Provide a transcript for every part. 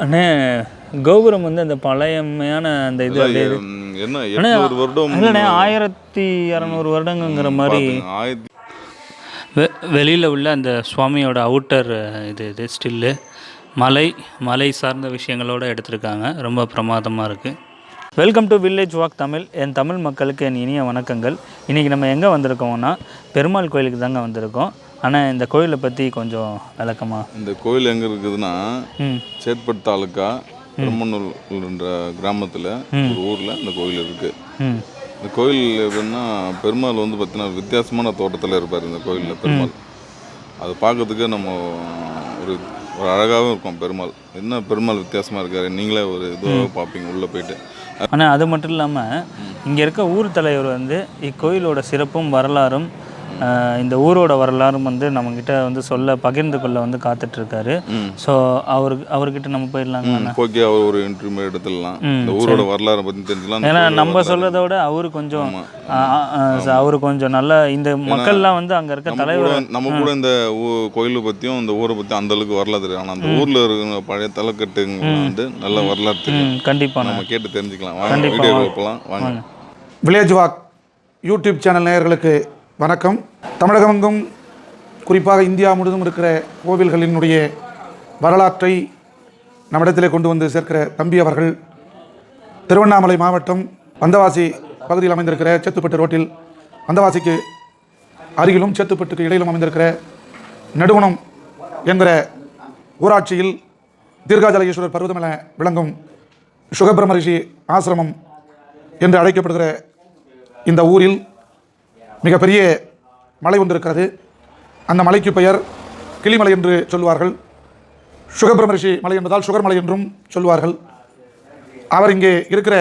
அண்ணே கோபுரம் வந்து அந்த பழையமையான அந்த இது என்ன 800 வருடம் இல்லைண்ணே 1600 வருடங்கிற மாதிரி வெளியில் உள்ள அந்த சுவாமியோட அவுட்டர் இது ஸ்டில்லு மலை சார்ந்த விஷயங்களோடு எடுத்திருக்காங்க. ரொம்ப பிரமாதமாக இருக்குது. Welcome to village walk Tamil. என் தமிழ் மக்களுக்கு என் இனிய வணக்கங்கள். இன்றைக்கி நம்ம எங்கே வந்திருக்கோம்னா பெருமாள் கோயிலுக்கு தாங்க வந்திருக்கோம். ஆனால் இந்த கோயிலை பற்றி கொஞ்சம் விளக்கமா. இந்த கோயில் எங்கே இருக்குதுன்னா சேத்பட் தாலுக்கா பெருமனூர்ன்ற கிராமத்தில் ஒரு ஊரில் இந்த கோயில் இருக்குது. இந்த கோயில் எப்படின்னா பெருமாள் வந்து பார்த்தீங்கன்னா வித்தியாசமான தோட்டத்தில் இருப்பார். இந்த கோயிலில் பெருமாள் அதை பார்க்கறதுக்கு நம்ம ஒரு அழகாகவும் இருக்கும். பெருமாள் என்ன பெருமாள் வித்தியாசமாக இருக்கார், நீங்களே ஒரு இதுவாக பார்ப்பீங்க உள்ளே போயிட்டு. ஆனால் அது மட்டும் இல்லாமல் இங்கே இருக்க ஊர் தலைவர் வந்து இக்கோயிலோட சிறப்பும் வரலாறும் இந்த ஊரோட வரலாறும் வந்து நம்மக்கிட்ட வந்து பகிர்ந்து கொள்ள வந்து காத்துட்ருக்காரு. ஸோ அவர்கிட்ட நம்ம போயிடலாங்க. ஓகே, அவர் ஒரு இன்டர்வியூ எடுத்துடலாம். இந்த ஊரோட வரலாறை பற்றி தெரிஞ்சுக்கலாம். ஏன்னா நம்ம சொல்கிறத விட அவரு கொஞ்சம் நல்லா இந்த மக்கள்லாம் வந்து அங்கே இருக்க தலைவர் நம்ம கூட இந்த கோயிலை பற்றியும் இந்த ஊரை பற்றியும் அந்த அளவுக்கு வரலாறு தெரியும். ஆனால் அந்த ஊரில் இருக்கிற பழைய தலைக்கட்டுங்க வந்து நல்ல வரலாறு தெரியும். கண்டிப்பாக நம்ம கேட்டு தெரிஞ்சுக்கலாம். வீடியோ போகலாம் வாங்க. வில்லேஜ் வாக் யூடியூப் சேனல் நேயர்களுக்கு வணக்கம். தமிழகமெங்கும் குறிப்பாக இந்தியா முழுவதும் இருக்கிற கோவில்களினுடைய வரலாற்றை நம்மிடத்திலே கொண்டு வந்து சேர்க்கிற தம்பி அவர்கள் திருவண்ணாமலை மாவட்டம் வந்தவாசி பகுதியில் அமைந்திருக்கிற சேத்துப்பட்டு ரோட்டில் வந்தவாசிக்கு அருகிலும் சேத்துப்பட்டுக்கு இடையிலும் அமைந்திருக்கிற நெடுகுணம் என்கிற ஊராட்சியில் தீர்காஜல ஈஸ்வரர் பர்வதம் என விளங்கும் சுகபிரம ரிஷி ஆசிரமம் என்று அழைக்கப்படுகிற இந்த ஊரில் மிகப்பெரிய மலை ஒன்று இருக்கிறது. அந்த மலைக்கு பெயர் கிளிமலை என்று சொல்வார்கள். சுகபிரம ரிஷி மலை என்பதால் சுகர் மலை என்றும் சொல்வார்கள். அவர் இங்கே இருக்கிற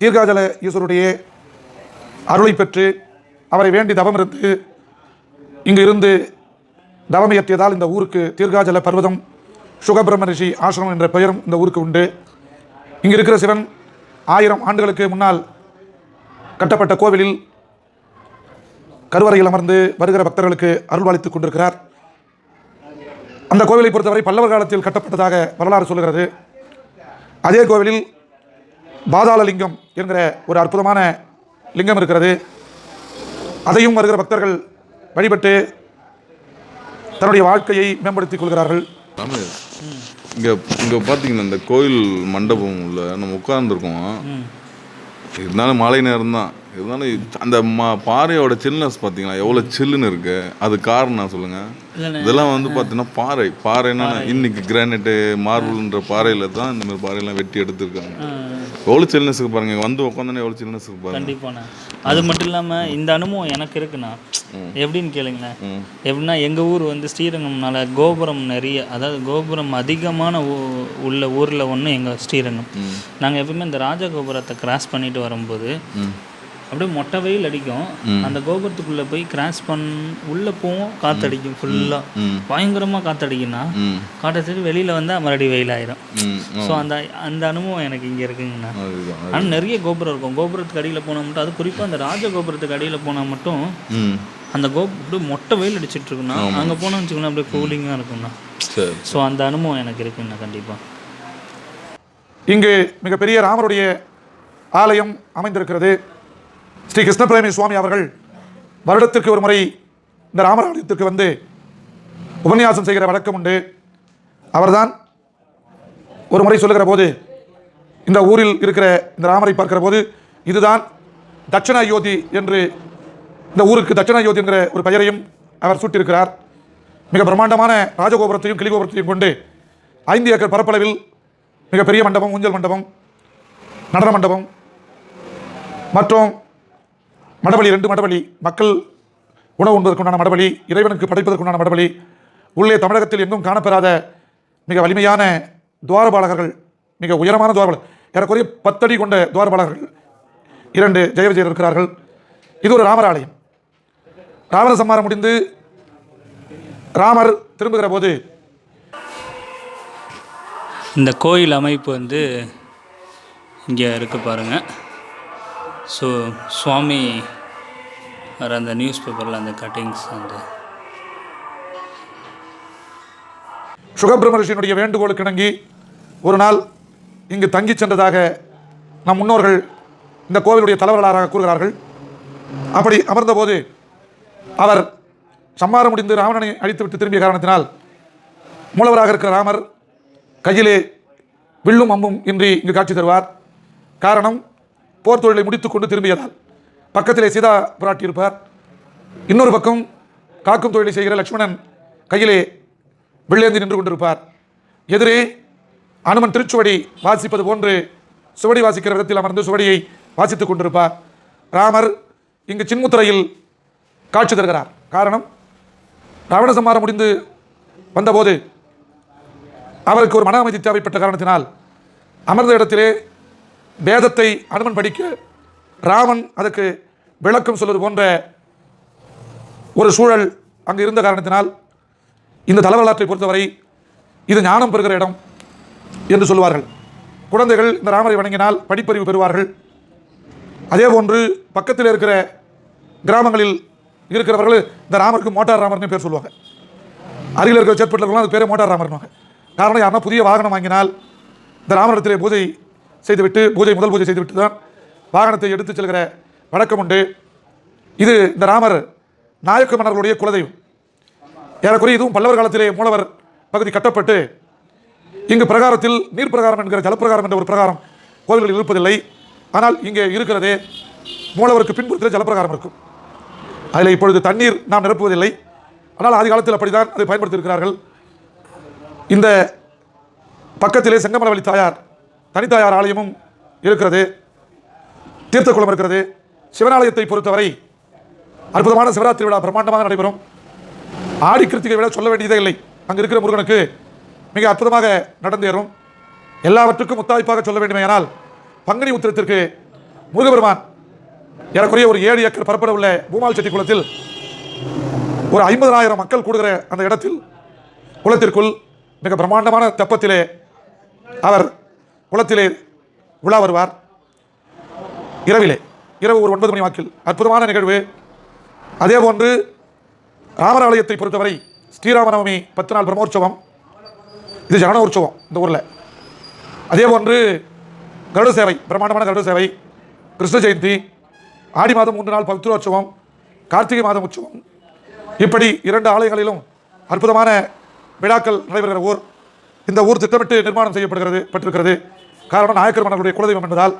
தீர்காஜல ஈஸ்வருடைய அருளை பெற்று அவரை வேண்டி தவம் இருந்து இங்கு இருந்து தவம் இயற்றியதால் இந்த ஊருக்கு தீர்காஜல பர்வதம் சுகபிரம ரிஷி ஆசிரமம் என்ற பெயரும் இந்த ஊருக்கு உண்டு. இங்கு இருக்கிற சிவன் 1000 ஆண்டுகளுக்கு முன்னால் கட்டப்பட்ட கோவிலில் கருவறையில் அமர்ந்து வருகிற பக்தர்களுக்கு அருள்வாளித்துக் கொண்டிருக்கிறார். அந்த கோவிலை பொறுத்தவரை பல்லவர் காலத்தில் கட்டப்பட்டதாக வரலாறு சொல்கிறது. அதே கோவிலில் பாதாள லிங்கம் என்கிற ஒரு அற்புதமான லிங்கம் இருக்கிறது. அதையும் வருகிற பக்தர்கள் வழிபட்டு தன்னுடைய வாழ்க்கையை மேம்படுத்திக் கொள்கிறார்கள். இங்கே பார்த்தீங்கன்னா இந்த கோயில் மண்டபம் உள்ள நம்ம உட்கார்ந்துருக்கோம். இருந்தாலும் மாலை நேரம் தான், இருந்தாலும் அந்த பாறையோட சில்னஸ் பார்த்தீங்களா எவ்வளோ சில்லுன்னு இருக்கு. அது காரணம் சொல்லுங்கள். இதெல்லாம் வந்து பார்த்தீங்கன்னா பாறைன்னா இன்னைக்கு கிரானைட்டு மார்பிள்ன்ற பாறையில் தான் இந்த மாதிரி பாறையெல்லாம் வெட்டி எடுத்துருக்காங்க. எவ்வளோ சில்னஸுக்கு பாருங்க, வந்து உட்காந்தோன்னே எவ்வளோ சில்னஸுக்கு பாருங்க. கண்டிப்பாண்ணா. அது மட்டும் இல்லாமல் இந்த அனுபவம் எனக்கு இருக்குண்ணா. எப்படின்னு கேளுங்களேன். எப்படின்னா எங்கள் ஊர் வந்து ஸ்ரீரங்கம்னால கோபுரம் நிறைய, அதாவது கோபுரம் அதிகமான உள்ள ஊரில் ஒன்று எங்கள் ஸ்ரீரங்கம். நாங்கள் எப்பவுமே இந்த ராஜகோபுரத்தை கிராஸ் பண்ணிட்டு வரும்போது அப்படியே மொட்டை வெயில் அடிக்கும். அந்த கோபுரத்துக்குள்ளே போய் கிராஸ் உள்ளே போவோம், காற்றடிக்கும். ஃபுல்லாக பயங்கரமாக காற்றடிக்குன்னா காற்றடிச்சு வெளியில் வந்தால் மறுபடியும் வெயில் ஆயிரும். ஸோ அந்த அனுபவம் எனக்கு இங்கே இருக்குங்கண்ணா. ஆனால் நிறைய கோபுரம் இருக்கும். கோபுரத்துக்கு அடியில் போனால் மட்டும், அது குறிப்பாக அந்த ராஜ கோபுரத்துக்கு அடியில் போனால் மட்டும் அந்த அப்படியே மொட்டை வெயில் அடிச்சிட்டு இருக்குண்ணா. அங்கே போனோம்னு வச்சுக்கோங்களேன், அப்படியே கூலிங்காக இருக்குண்ணா. ஸோ அந்த அனுபவம் எனக்கு இருக்குண்ணா கண்டிப்பாக. இங்கு மிகப்பெரிய ராமருடைய ஆலயம் அமைந்திருக்கிறது. ஸ்ரீ கிருஷ்ணபிரேமி சுவாமி அவர்கள் வருடத்திற்கு ஒரு முறை இந்த ராமர் ஆலயத்திற்கு வந்து உபன்யாசம் செய்கிற வழக்கம் உண்டு. அவர்தான் ஒரு முறை சொல்லுகிற போது, இந்த ஊரில் இருக்கிற இந்த ராமரை பார்க்கிற போது, இதுதான் தட்சிண அயோத்தி என்று இந்த ஊருக்கு தட்சிண அயோத்தி என்கிற ஒரு பெயரையும் அவர் சூட்டியிருக்கிறார். மிக பிரம்மாண்டமான ராஜகோபுரத்தையும் கிளிகோபுரத்தையும் கொண்டு 5 ஏக்கர் பரப்பளவில் மிகப்பெரிய மண்டபம், ஊஞ்சல் மண்டபம், நடன மண்டபம் மற்றும் மடபலி, 2 மடபலி, மக்கள் உணவு உண்பதற்குண்டான மடபலி, இறைவனுக்கு படைப்பதற்குண்டான மடபலி, உள்ளே தமிழகத்தில் எங்கும் காணப்பெறாத மிக வலிமையான துவாரபாலகர்கள், மிக உயரமான துவாரபாலகர், ஏறக்குறைய 10 அடி கொண்ட துவாரபாலகர்கள் 2 ஜெய விஜயர் இருக்கிறார்கள். இது ஒரு ராமர் ஆலயம். ராவண சம்மாரம் முடிந்து ராமர் திரும்புகிற போது இந்த கோயில் அமைப்பு வந்து இங்கே இருக்கு பாருங்கள். ஸோ சுவாமி வர அந்த நியூஸ் பேப்பரில் அந்த கட்டிங்ஸ் அந்த சுகபிரம ரிஷியினுடைய வேண்டுகோளுக்கு இணங்கி ஒரு நாள் இங்கு தங்கி சென்றதாக நம் முன்னோர்கள் இந்த கோவிலுடைய தலைவர்களாக கூறுகிறார்கள். அப்படி அமர்ந்தபோது அவர் சம்மாரம் முடிந்து ராவணனை அழித்துவிட்டு திரும்பிய காரணத்தினால் மூலவராக இருக்கிற ராமர் கையிலே வில்லும் அம்பும் இன்றி இங்கு காட்சி தருவார். காரணம், போர் தொழிலை முடித்துக்கொண்டு திரும்பியதால். பக்கத்திலே சீதா பிராட்டி இருப்பார். இன்னொரு பக்கம் காக்கும் தொழிலை செய்கிற லட்சுமணன் கையிலே வில்லேந்தி நின்று கொண்டிருப்பார். எதிரே அனுமன் திருச்சுவடி வாசிப்பது போன்று சுவடி வாசிக்கிற விதத்தில் அமர்ந்து சுவடியை வாசித்துக் கொண்டிருப்பார். ராமர் இங்கு சின்முத்திரையில் காட்சி தருகிறார். காரணம், ராவண சம்மாரம் முடிந்து வந்தபோது அவருக்கு ஒரு மன அமைதி தேவைப்பட்ட காரணத்தினால் அமர்ந்த இடத்திலே வேதத்தை அனுமன் படிக்க ராமன் அதற்கு விளக்கம் சொல்வது போன்ற ஒரு சூழல் அங்கு இருந்த காரணத்தினால் இந்த தல வரலாற்றை பொறுத்தவரை இது ஞானம் பெறுகிற இடம் என்று சொல்லுவார்கள். குழந்தைகள் இந்த ராமரை வணங்கினால் படிப்பறிவு பெறுவார்கள். அதேபோன்று பக்கத்தில் இருக்கிற கிராமங்களில் இருக்கிறவர்கள் இந்த ராமருக்கு மோட்டார் ராமர்னு பேர் சொல்லுவாங்க. அருகில் இருக்கிற சேட்பட்டில் அது பேரே மோட்டார் ராமர்னுவாங்க. காரணம், யாருன்னா புதிய வாகனம் வாங்கினால் இந்த ராமரிடத்திலே பூஜை செய்துவிட்டு முதல் பூஜை செய்துவிட்டு தான் வாகனத்தை எடுத்து செல்கிற வழக்கம் உண்டு. இது இந்த ராமர் நாயக்க மன்னர்களுடைய குலதெய்வம். ஏறக்குறைய இதுவும் பல்லவர் காலத்திலே மூலவர் பகுதி கட்டப்பட்டு இங்கு பிரகாரத்தில் நீர் பிரகாரம் என்கிற ஜலப்பிரகாரம் என்ற ஒரு பிரகாரம் கோவில்களில் இருப்பதில்லை. ஆனால் இங்கே இருக்கிறதே மூலவருக்கு பின்புறத்தில் ஜலப்பிரகாரம் இருக்கும். அதில் இப்பொழுது தண்ணீர் நாம் நிரப்புவதில்லை. ஆனால் ஆதி காலத்தில் அப்படித்தான் அதை பயன்படுத்தியிருக்கிறார்கள். இந்த பக்கத்திலே செங்கமலவள்ளி தாயார் தனித்தாயார் ஆலயமும் இருக்கிறது. தீர்த்தக்குளம் இருக்கிறது. சிவனாலயத்தை பொறுத்தவரை அற்புதமான சிவராத்திரி விழா பிரம்மாண்டமாக நடைபெறும். ஆடி கிருத்திகை விட சொல்ல வேண்டியதே இல்லை. அங்கு இருக்கிற முருகனுக்கு மிக அற்புதமாக நடந்தேறும். எல்லாவற்றுக்கும் முத்தாய்ப்பாக சொல்ல வேண்டுமேயானால் பங்குனி உத்திரத்திற்கு முருகபெருமான் ஏறக்குறைய ஒரு 7 ஏக்கர் பரப்பட உள்ள பூமால் செட்டி குளத்தில் ஒரு 50,000 மக்கள் கூடுகிற அந்த இடத்தில் குளத்திற்குள் மிக பிரம்மாண்டமான தெப்பத்திலே அவர் குளத்திலே உலா வருவார். இரவு ஒரு 9 மணி வாக்கில் அற்புதமான நிகழ்வு. அதேபோன்று ராமர் ஆலயத்தை பொறுத்தவரை ஸ்ரீராமநவமி 10 நாள் பிரம்மோற்சவம். இது ஜனன உற்சவம் இந்த ஊரில். அதேபோன்று கருட சேவை, பிரம்மாண்டமான கருட சேவை, கிருஷ்ண ஜெயந்தி, ஆடி மாதம் 3 நாள் பவித்ரோற்சவம், கார்த்திகை மாதம் உற்சவம். இப்படி 2 ஆலயங்களிலும் அற்புதமான விழாக்கள் நடைபெறுகிற ஊர். இந்த ஊர் திட்டமிட்டு நிர்மாணம் செய்யப்பட்டிருக்கிறது. காரணம், நாயக்கர் மன்னர்களுடைய குலதெய்வம் என்பதால்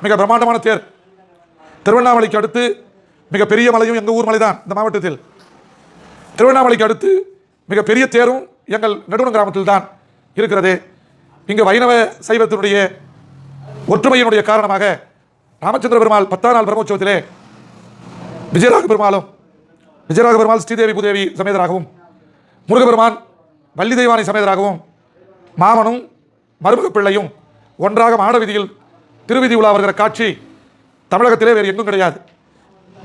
மிக பிரம்மாண்டமான தேர். திருவண்ணாமலைக்கு அடுத்து மிகப்பெரிய மலையும் எங்கள் ஊர் மலை தான் இந்த மாவட்டத்தில். திருவண்ணாமலைக்கு அடுத்து மிகப்பெரிய தேரும் எங்கள் நெடுங்குன்றம் கிராமத்தில் தான் இருக்கிறது. இங்கு வைணவ சைவத்தினுடைய ஒற்றுமையினுடைய காரணமாக ராமச்சந்திர பெருமாள் 10ஆம் நாள் பிரம்மோற்சவத்திலே விஜயராக பெருமாள் ஸ்ரீதேவி பூதேவி சமேதராகவும், முருகபெருமான் வள்ளி தெய்வானை சமேதராகவும், மாமனும் மருமக பிள்ளையும் ஒன்றாக மாட வீதியில் திருவிதி உலா வருகிற காட்சி தமிழகத்திலே வேறு எங்கும் கிடையாது.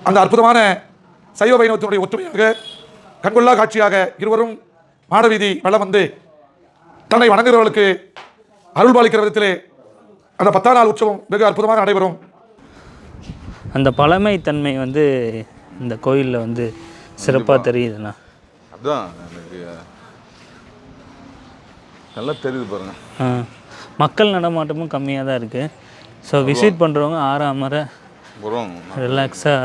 அந்த அற்புதமான சைவ வைணவத்தினுடைய ஒற்றுமையாக கண்கொள்ளா காட்சியாக இருவரும் மாடவீதி வளம் வந்து தன்னை வணங்குகிறவர்களுக்கு அருள் பாலிக்கிற விதத்திலே அந்த 10ஆம் நாள் உற்சவம் வெகு அற்புதமாக நடைபெறும். அந்த பழமைத்தன்மை இந்த கோயிலில் சிறப்பாக தெரியுதுண்ணா. அதுதான் எனக்கு நல்லா தெரியுது பாருங்க. மக்கள் நடமாட்டமும் கம்மியாக தான் இருக்குது. ஸோ விசிட் பண்ணுறவங்க ஆறாமற ரிலாக்ஸாக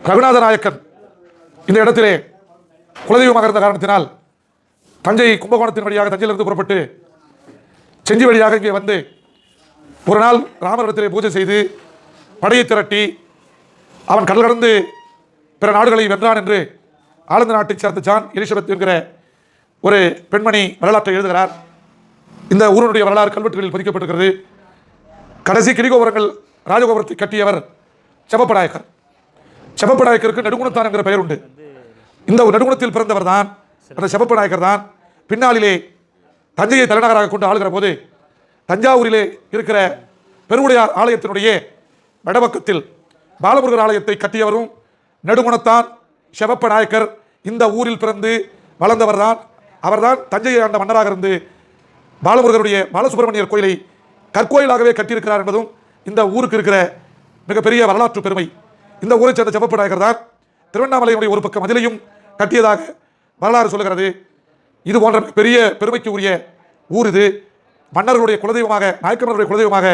ரகுநாத நாயக்கர் இந்த இடத்திலே குலதெய்வமாக இருந்த காரணத்தினால் தஞ்சை கும்பகோணத்தின் வழியாக தஞ்சையிலிருந்து புறப்பட்டு செஞ்சி வழியாக இங்கே வந்து ஒரு நாள் ராமரிடத்திலே பூஜை செய்து படையை திரட்டி அவன் கடல் கடந்து பிற நாடுகளை வென்றான் என்று ஆனந்த நாட்டைச் சேர்ந்த ஜான் எலிசபெத் என்கிற ஒரு பெண்மணி வரலாற்றை எழுதுகிறார். இந்த ஊருடைய வரலாறு கல்வெட்டுகளில் பதிக்கப்பட்டிருக்கிறது. கடைசி கிரிகோபுரங்கள் ராஜகோபுரத்தை கட்டியவர் செவப்பநாயக்கர். செவப்பநாயக்கருக்கு நெடுங்குணத்தான் என்கிற பெயர் உண்டு. இந்த நெடுங்குணத்தில் பிறந்தவர் தான் அந்த செவப்பநாயக்கர் தான். பின்னாளிலே தஞ்சையை தலைநகராக கொண்டு ஆளுகிற போது தஞ்சாவூரிலே இருக்கிற பெருவுடையார் ஆலயத்தினுடைய வடபக்கத்தில் பாலமுருகர் ஆலயத்தை கட்டியவரும் நெடுங்குணத்தான் செவப்பநாயக்கர். இந்த ஊரில் பிறந்து வளர்ந்தவர் தான். அவர்தான் தஞ்சையை ஆண்ட மன்னராக இருந்து பாலமுருகருடைய பாலசுப்பிரமணியர் கோயிலை கற்கோயிலாகவே கட்டியிருக்கிறார் என்பதும் இந்த ஊருக்கு இருக்கிற மிகப்பெரிய வரலாற்று பெருமை. இந்த ஊரை சேர்ந்த செவப்பநாயக்கர் தான் திருவண்ணாமலையினுடைய ஒரு பக்கம் மதிலையும் கட்டியதாக வரலாறு சொல்லுகிறது. இது போன்ற பெரிய பெருமைக்கு உரிய ஊர் இது. மன்னர்களுடைய குலதெய்வமாக, நாயக்க மன்னருடைய குலதெய்வமாக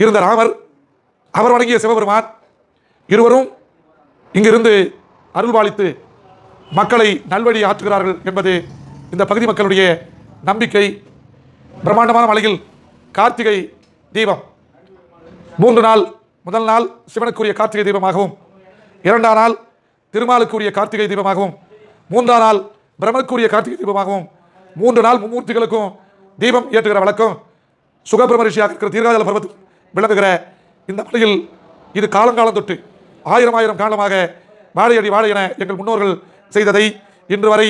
இருந்த ராமர், அவர் வணங்கிய சிவபெருமான் இருவரும் இங்கிருந்து அருள்பாலித்து மக்களை நல்வழி ஆற்றுகிறார்கள் என்பது இந்த பகுதி மக்களுடைய நம்பிக்கை. பிரம்மாண்டமான மலையில் கார்த்திகை தீபம் 3 நாள், முதல் நாள் சிவனுக்குரிய கார்த்திகை தீபமாகவும், 2ஆம் நாள் திருமாலுக்குரிய கார்த்திகை தீபமாகவும், 3ஆம் நாள் பிரம்மனுக்குரிய கார்த்திகை தீபமாகவும் 3 நாள் மும்மூர்த்திகளுக்கும் தீபம் ஏற்றுகிற வழக்கம் சுகபிரம ரிஷியாக இருக்கிற தீர்காதல பர்வத்தில் விளங்குகிற இந்த மலையில் இது காலங்காலம் தொட்டு 1000 காலமாக வாழையடி வாழை என எங்கள் முன்னோர்கள் செய்ததை இன்று வரை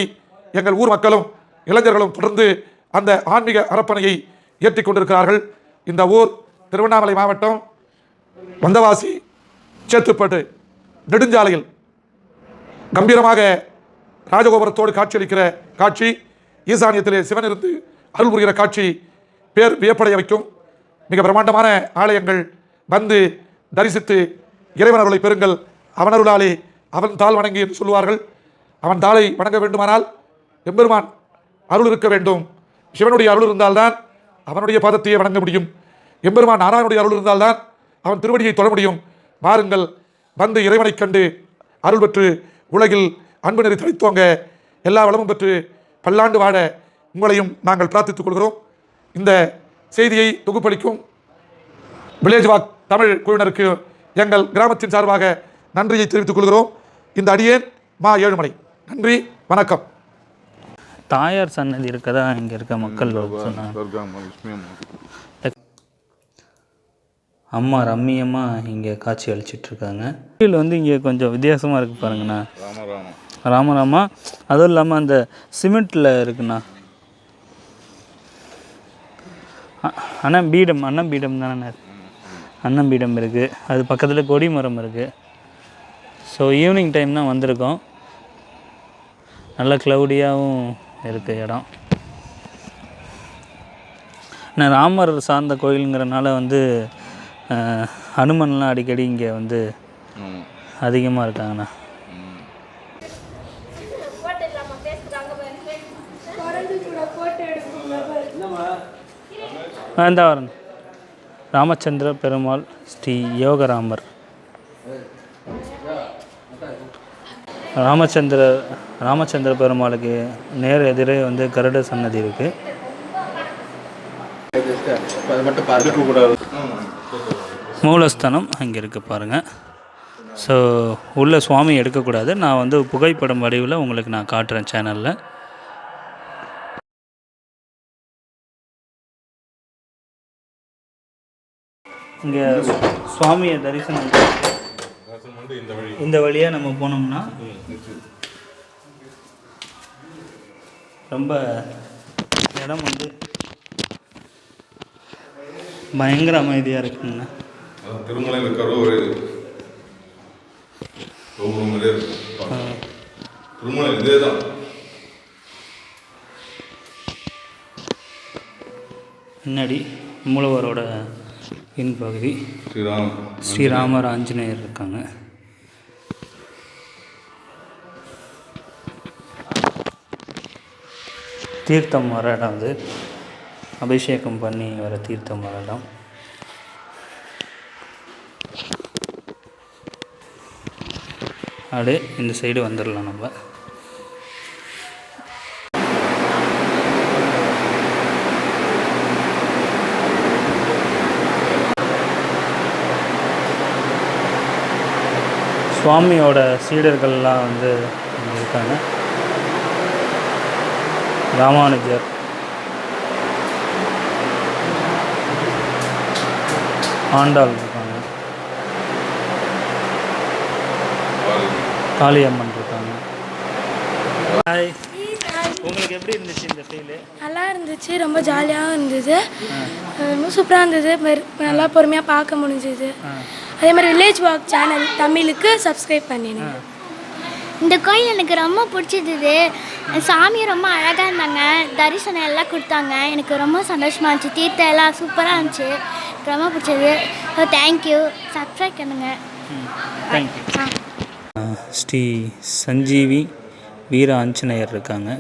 எங்கள் ஊர் மக்களும் இளைஞர்களும் தொடர்ந்து அந்த ஆன்மீக அரப்பணையை ஏற்றிக் கொண்டிருக்கிறார்கள். இந்த ஊர் திருவண்ணாமலை மாவட்டம் வந்தவாசி சேத்துப்பட்டு நெடுஞ்சாலையில் கம்பீரமாக ராஜகோபுரத்தோடு காட்சியளிக்கிற காட்சி, ஈசானியத்திலே சிவன் இருந்து அருள் புரிகிற காட்சி பேர் வியப்படைய வைக்கும். மிக பிரம்மாண்டமான ஆலயங்கள். வந்து தரிசித்து இறைவன் அருளை பெறுங்கள். அவனருளாலே அவன் தாள் வணங்கி என்று சொல்லுவார்கள். அவன் தாளை வணங்க வேண்டுமானால் எம்பெருமான் அருள் இருக்க வேண்டும். சிவனுடைய அருள் இருந்தால்தான் அவனுடைய பாதத்தையே வணங்க முடியும். எம்பெருமான் நாராயணுடைய அருள் இருந்தால்தான் அவன் திருவடியை தொழ முடியும். வாருங்கள், வந்து இறைவனை கண்டு அருள் பெற்று உலகில் அன்பு நெறி தழைத்தோங்க, எல்லா வளமும் பெற்று பல்லாண்டு வாழ உங்களையும் நாங்கள் பிரார்த்தித்துக் கொள்கிறோம். இந்த செய்தியை தொகுப்பளிக்கும் வில்லேஜ் வாக் தமிழ் குழுவினருக்கு எங்கள் கிராமத்தின் சார்பாக நன்றியை தெரிவித்துக் கொள்கிறோம். இந்த அடியேன் மா ஏழுமலை. நன்றி, வணக்கம். தாயார் சன்னதி இருக்கதா இங்கே இருக்க மக்கள் சொன்னாங்க. அம்மா ரம்மியமாக இங்கே காட்சி அளிச்சிட்ருக்காங்க. கோயில் வந்து இங்கே கொஞ்சம் வித்தியாசமாக இருக்குது பாருங்கண்ணா. ராமராமா. அதுவும் இல்லாமல் அந்த சிமெண்ட்டில் இருக்குண்ணா. அன்னம்பீடம் தானே, அன்னம்பீடம் இருக்குது. அது பக்கத்தில் கொடி மரம் இருக்குது. ஸோ ஈவினிங் டைம் தான் வந்திருக்கோம். நல்ல க்ளவுடியாகவும் இருக்குது இடம். நான் ராமர் சார்ந்த கோயிலுங்கிறனால வந்து ஹனுமன்லாம் அடிக்கடி இங்கே வந்து அதிகமாக இருக்காங்கண்ணா. இந்த வரேன். ராமச்சந்திர பெருமாள் ஸ்ரீ யோகராமர். ராமச்சந்திர பெருமாளுக்கு நேர் எதிரே வந்து கருட சன்னதி இருக்குது. மூலஸ்தானம் அங்கே இருக்குது பாருங்கள். ஸோ உள்ள சுவாமி எடுக்கக்கூடாது. நான் வந்து புகைப்படம் வடிவில் உங்களுக்கு நான் காட்டுறேன் சேனலில். இங்கே சுவாமியை தரிசனம் இந்த வழியாக நம்ம போனோம்னா ரொம்ப இடம் வந்து பயங்கர அமைதியாக இருக்குங்கண்ணா. திருமலையில் இருக்கிற ஒரு திருமலை இதே தான். முன்னாடி மூலவரோட பின்பகுதி ஸ்ரீராமர் ஆஞ்சநேயர் இருக்காங்க. தீர்த்தம் வர இடம் அது, அபிஷேகம் பண்ணி வர தீர்த்தம் வர இடம். அப்படியே இந்த சைடு வந்துடலாம் நம்ம. சுவாமியோட சீடர்கள்லாம் வந்து இங்கே இருக்காங்க. ராமானுஜர், ஆண்டாள் இருக்காங்க, காளியம்மன் இருக்காங்க. ஹாய், உங்களுக்கு எப்படி இருந்துச்சு இந்த ஃபீல்? நல்லா இருந்துச்சு, ரொம்ப ஜாலியாகவும் இருந்தது, ரொம்ப சூப்பராக இருந்தது, நல்லா பொறுமையாக பார்க்க முடிஞ்சுது. அதே மாதிரி வில்லேஜ் வாக் சேனல் தமிழுக்கு சப்ஸ்கிரைப் பண்ணிடுங்க. இந்த கோயில் எனக்கு ரொம்ப பிடிச்சிது. சாமி ரொம்ப அழகாக இருந்தாங்க, தரிசனம் எல்லாம் கொடுத்தாங்க. எனக்கு ரொம்ப சந்தோஷமாக இருந்துச்சு. தீர்த்தம் எல்லாம் சூப்பராக இருந்துச்சு, ரொம்ப பிடிச்சது. தேங்க்யூ, சப்ஸ்கிரைப் பண்ணுங்க. தேங்க்யூ. ஸ்ரீ சஞ்சீவி வீர ஆஞ்சநேயர் இருக்காங்க.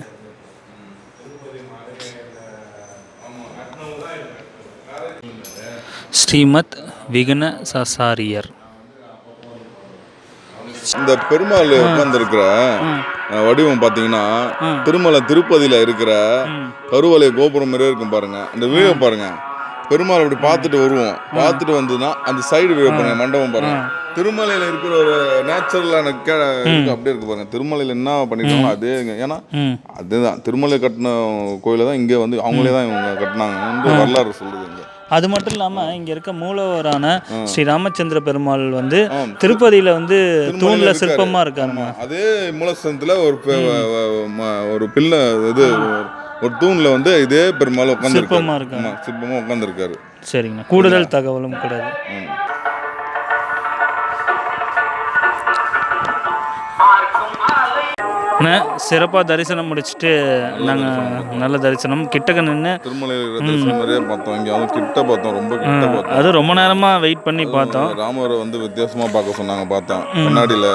ஸ்ரீமத் விகன சாசாரியர். இந்த பெருமாள் உட்கார்ந்துருக்கிற வடிவம் பார்த்தீங்கன்னா திருமலை திருப்பதியில் இருக்கிற கருவலை கோபுரம் மாதிரியே இருக்கும் பாருங்க. அந்த வீடியோ பாருங்க, பெருமாள் அப்படி பார்த்துட்டு வருவோம். பார்த்துட்டு வந்ததுன்னா அந்த சைடு வீடியோ பாருங்க, மண்டபம் பாருங்க. திருமலையில் இருக்கிற ஒரு நேச்சுரலான அப்படியே இருக்கு பாருங்க. திருமலையில் என்ன பண்ணிருக்காங்களோ அதே. ஏன்னா அதுதான் திருமலை கட்டின கோயிலை தான் இங்கே வந்து அவங்களே தான் இவங்க கட்டினாங்க வரலாறு சொல்லுது இங்கே. அது மட்டும் இல்லாமல் இங்கே இருக்க மூலவரான ஸ்ரீ ராமச்சந்திர பெருமாள் வந்து திருப்பதியில் வந்து தூணில் சிற்பமாக இருக்காருங்க. அதே மூலஸ்தலத்தில் ஒரு பிள்ளை இது ஒரு தூணில் வந்து இதே பெருமாள் சிற்பமாக இருக்காங்க, சிற்பமாக உட்காந்துருக்காரு. சரிங்கண்ணா, கூடுதல் தகவலும் கிடையாது. சிறப்பாக தரிசனம் முடிச்சுட்டு நாங்கள் நல்ல தரிசனம் கிட்டக்க நின்று திருமலை பார்த்தோம். இங்கே கிட்ட பார்த்தோம், ரொம்ப கிட்ட பார்த்தோம். அது ரொம்ப நேரமாக வெயிட் பண்ணி பார்த்தோம். ராமரை வந்து வித்தியாசமாக பார்க்க சொன்னாங்க, பார்த்தோம். கண்ணாடியில்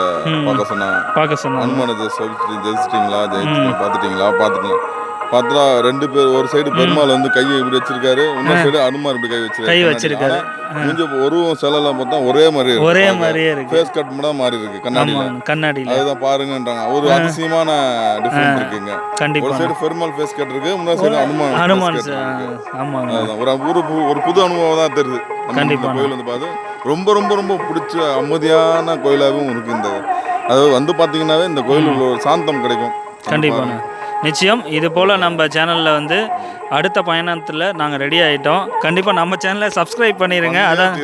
பார்க்க சொன்னாங்க. அனுமானை ஜெயிச்சிட்டிங்களா பார்த்துட்டீங்களா பார்த்தா ரெண்டு பேர் ஒரு சைடு பெருமாள் வந்து கையை இப்படி வச்சிருக்காரு, இன்னொரு சைடு அனுமார் இப்படி கை வச்சிருக்காரு. கொஞ்சம் ஒரு சிலைலாம் பார்த்தா ஒரே மாதிரியே இருக்கு. ஃபேஸ் கட் மட்டும் மாறி இருக்கு கண்ணாடியில். அதுதான் பாருங்கன்றாங்க. ஒரு அதிசயமான டிஃபரன்ஸ் இருக்குங்க. ஒரு சைடு பெருமாள் ஃபேஸ் கட் இருக்கு, இன்னொரு சைடு அனுமான். ஒரு புது அனுபவம் தான் தெரியுது. கண்டிப்பா கோயில் வந்து பார்த்து ரொம்ப ரொம்ப ரொம்ப பிடிச்ச அமைதியான கோயிலாகவும் இருக்கு. இந்த அதாவது வந்து பார்த்தீங்கன்னாவே இந்த கோயிலுக்கு ஒரு சாந்தம் கிடைக்கும். கண்டிப்பாக நிச்சயம். இது போல் நம்ம சேனலில் வந்து அடுத்த பயணத்தில் நாங்கள் ரெடி ஆகிட்டோம். கண்டிப்பாக நம்ம சேனலை சப்ஸ்கிரைப் பண்ணிடுங்க. அதான்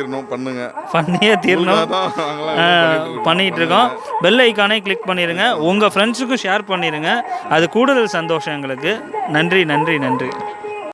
பண்ணியே தீரணும் பண்ணிகிட்டு இருக்கோம். பெல் ஐக்கானே கிளிக் பண்ணிடுங்க. உங்கள் ஃப்ரெண்ட்ஸுக்கும் ஷேர் பண்ணிடுங்க. அது கூடுதல் சந்தோஷம் எங்களுக்கு. நன்றி நன்றி நன்றி.